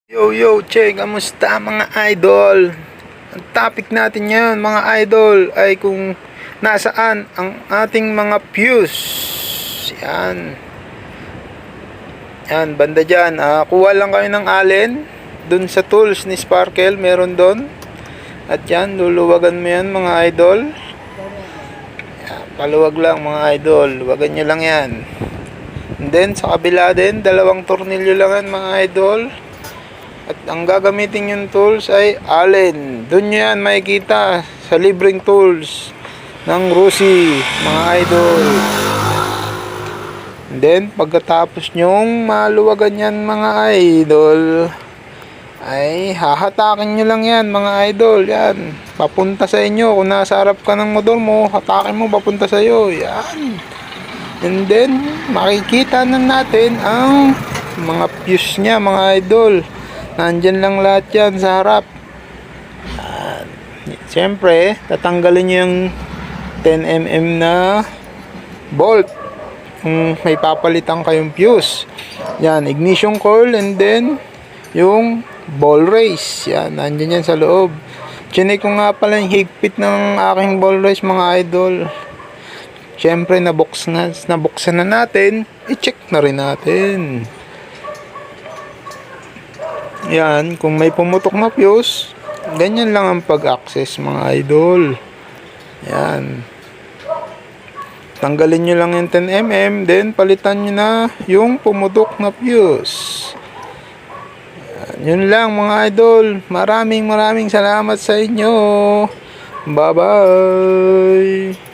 Yo, che, kamusta mga idol? Ang topic natin ngayon mga idol ay kung nasaan ang ating mga fuse. Yan, banda dyan. Kuha lang kayo ng allen. Dun sa tools ni Sparkle, meron doon. At yan, luluwagan mo yan mga idol. Yan, paluwag lang mga idol. Luwagan nyo lang yan. And then, sa kabila din, 2 tornilyo lang yan mga idol. At ang gagamitin yung tools ay allen. Doon nyo yan makikita sa libreng tools ng Rusi, mga idol. And then, pagkatapos nyong maluwagan yan mga idol, ay hahatakin nyo lang yan mga idol. Yan, papunta sa inyo. Kung nasa harap ka ng motor mo, hatakin mo papunta sa iyo. Yan. And then, makikita na natin ang mga fuse nya mga idol. Nandyan lang lahat yan sa harap. Siyempre, tatanggalin nyo yung 10mm na bolt kung may papalitan kayong fuse. Yan, ignition coil and then yung ball race. Yan, nandyan yan sa loob. Chinek ko nga pala yung higpit ng aking ball race mga idol. Siyempre, nabuksan na natin. I-check na rin natin. Yan, kung may pumutok na fuse, ganyan lang ang pag-access mga idol. Yan. Tanggalin nyo lang yung 10mm, then palitan nyo na yung pumutok na fuse. Yan, yun lang mga idol. Maraming salamat sa inyo. Bye-bye.